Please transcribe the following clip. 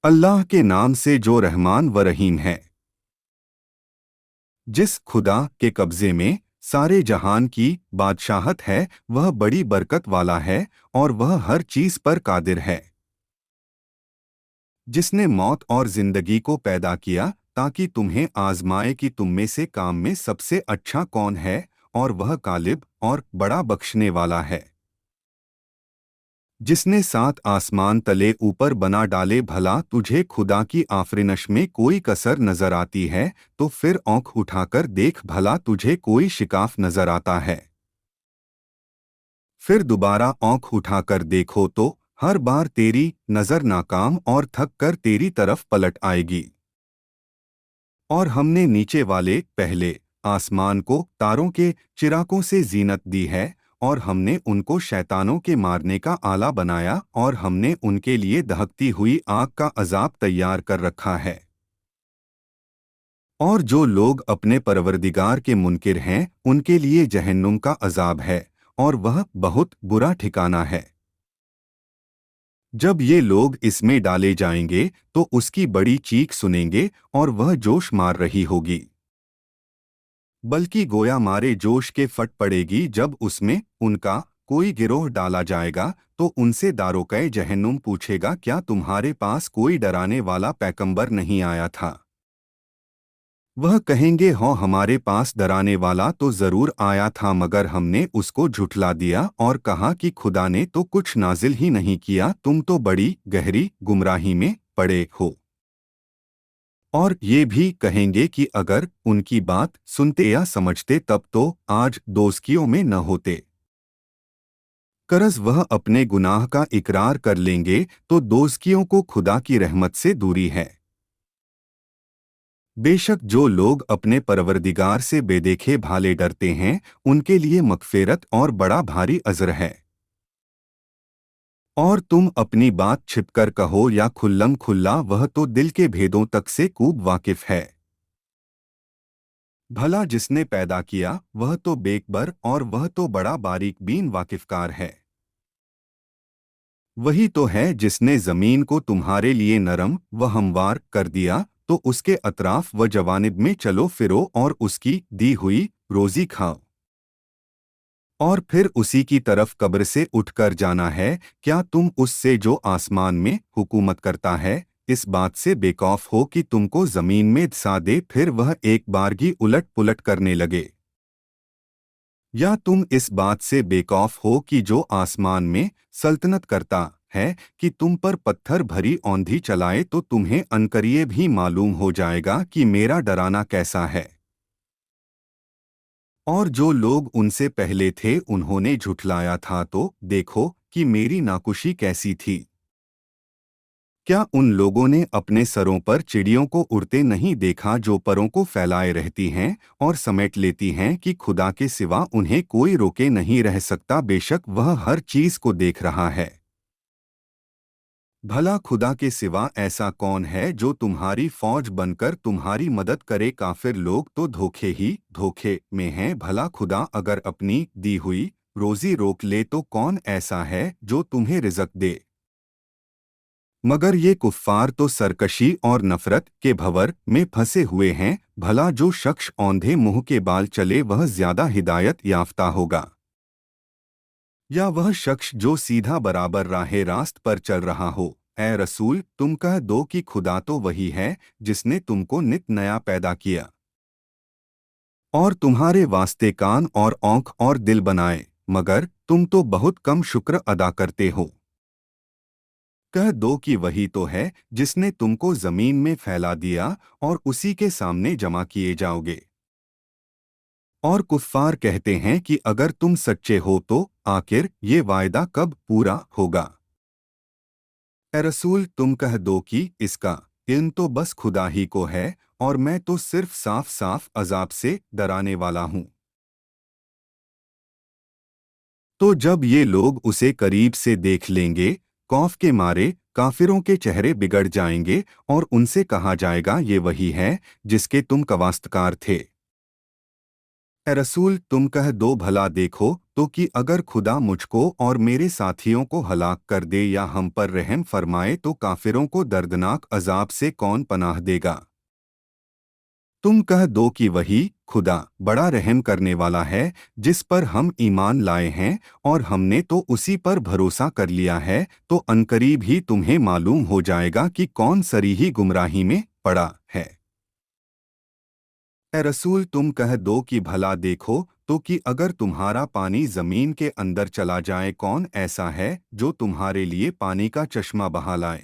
अल्लाह के नाम से जो रहमान व रहीम है। जिस खुदा के कब्जे में सारे जहान की बादशाहत है, वह बड़ी बरकत वाला है और वह हर चीज पर कादिर है। जिसने मौत और जिंदगी को पैदा किया ताकि तुम्हें आजमाए कि तुम में से काम में सबसे अच्छा कौन है, और वह गालिब और बड़ा बख्शने वाला है। जिसने सात आसमान तले ऊपर बना डाले, भला तुझे खुदा की आफरीनश में कोई कसर नजर आती है तो फिर आँख उठाकर देख, भला तुझे कोई शिकाफ नजर आता है। फिर दोबारा आँख उठाकर देखो तो हर बार तेरी नजर नाकाम और थक कर तेरी तरफ पलट आएगी। और हमने नीचे वाले पहले आसमान को तारों के चिरागों से जीनत दी है, और हमने उनको शैतानों के मारने का आला बनाया, और हमने उनके लिए दहकती हुई आग का अजाब तैयार कर रखा है। और जो लोग अपने परवरदिगार के मुनकिर हैं, उनके लिए जहन्नुम का अजाब है, और वह बहुत बुरा ठिकाना है। जब ये लोग इसमें डाले जाएंगे तो उसकी बड़ी चीख सुनेंगे, और वह जोश मार रही होगी, बल्कि गोया मारे जोश के फट पड़ेगी। जब उसमें उनका कोई गिरोह डाला जाएगा तो उनसे दारोक़े जहन्नुम पूछेगा, क्या तुम्हारे पास कोई डराने वाला पैगंबर नहीं आया था? वह कहेंगे, हाँ, हमारे पास डराने वाला तो जरूर आया था, मगर हमने उसको झुठला दिया और कहा कि खुदा ने तो कुछ नाजिल ही नहीं किया, तुम तो बड़ी गहरी गुमराही में पड़े हो। और ये भी कहेंगे कि अगर उनकी बात सुनते या समझते तब तो आज दोज़खियों में न होते। करस वह अपने गुनाह का इकरार कर लेंगे तो दोज़खियों को खुदा की रहमत से दूरी है। बेशक जो लोग अपने परवरदिगार से बेदेखे भाले डरते हैं, उनके लिए मग़फ़िरत और बड़ा भारी अज़र है। और तुम अपनी बात छिपकर कहो या खुल्लम खुल्ला, वह तो दिल के भेदों तक से खूब वाकिफ है। भला जिसने पैदा किया वह तो बेखबर, और वह तो बड़ा बारीक बीन वाकिफकार है। वही तो है जिसने ज़मीन को तुम्हारे लिए नरम व हमवार कर दिया, तो उसके अतराफ व जवानिब में चलो फिरो और उसकी दी हुई रोज़ी खाओ। और फिर उसी की तरफ कब्र से उठकर जाना है। क्या तुम उससे जो आसमान में हुकूमत करता है इस बात से बेखौफ हो कि तुमको ज़मीन में धंसा दे, फिर वह एक बारगी उलट पुलट करने लगे? या तुम इस बात से बेखौफ हो कि जो आसमान में सल्तनत करता है कि तुम पर पत्थर भरी औंधी चलाए, तो तुम्हें अनकरीए भी मालूम हो जाएगा कि मेरा डराना कैसा है। और जो लोग उनसे पहले थे उन्होंने झुठलाया था, तो देखो कि मेरी नाकुशी कैसी थी। क्या उन लोगों ने अपने सरों पर चिड़ियों को उड़ते नहीं देखा, जो परों को फैलाए रहती हैं और समेट लेती हैं, कि खुदा के सिवा उन्हें कोई रोके नहीं रह सकता, बेशक वह हर चीज को देख रहा है। भला खुदा के सिवा ऐसा कौन है जो तुम्हारी फौज बनकर तुम्हारी मदद करे? काफिर लोग तो धोखे ही धोखे में हैं। भला खुदा अगर अपनी दी हुई रोजी रोक ले तो कौन ऐसा है जो तुम्हें रिज़्क दे? मगर ये कुफ्फार तो सरकशी और नफरत के भंवर में फंसे हुए हैं। भला जो शख्स औंधे मुंह के बाल चले वह ज्यादा हिदायत याफ्ता होगा, या वह शख्स जो सीधा बराबर राहे रास्त पर चल रहा हो? ए रसूल, तुम कह दो कि खुदा तो वही है जिसने तुमको नित नया पैदा किया और तुम्हारे वास्ते कान और आँख और दिल बनाए, मगर तुम तो बहुत कम शुक्र अदा करते हो। कह दो कि वही तो है जिसने तुमको जमीन में फैला दिया और उसी के सामने जमा किए जाओगे। और कुफ्फार कहते हैं कि अगर तुम सच्चे हो तो आखिर ये वायदा कब पूरा होगा? ए रसूल, तुम कह दो कि इसका इल्म तो बस खुदा ही को है, और मैं तो सिर्फ साफ साफ अजाब से डराने वाला हूँ। तो जब ये लोग उसे करीब से देख लेंगे, खौफ के मारे काफिरों के चेहरे बिगड़ जाएंगे, और उनसे कहा जाएगा, ये वही है जिसके तुम कवास्तकार थे। ए रसूल, तुम कह दो, भला देखो तो कि अगर खुदा मुझको और मेरे साथियों को हलाक कर दे या हम पर रहम फरमाए तो काफिरों को दर्दनाक अजाब से कौन पनाह देगा। तुम कह दो कि वही खुदा बड़ा रहम करने वाला है जिस पर हम ईमान लाए हैं और हमने तो उसी पर भरोसा कर लिया है, तो अनकरीब ही तुम्हें मालूम हो जाएगा कि कौन सरीही गुमराही में पड़ा है। ए रसूल, तुम कह दो कि भला देखो तो कि अगर तुम्हारा पानी जमीन के अंदर चला जाए, कौन ऐसा है जो तुम्हारे लिए पानी का चश्मा बहा लाए।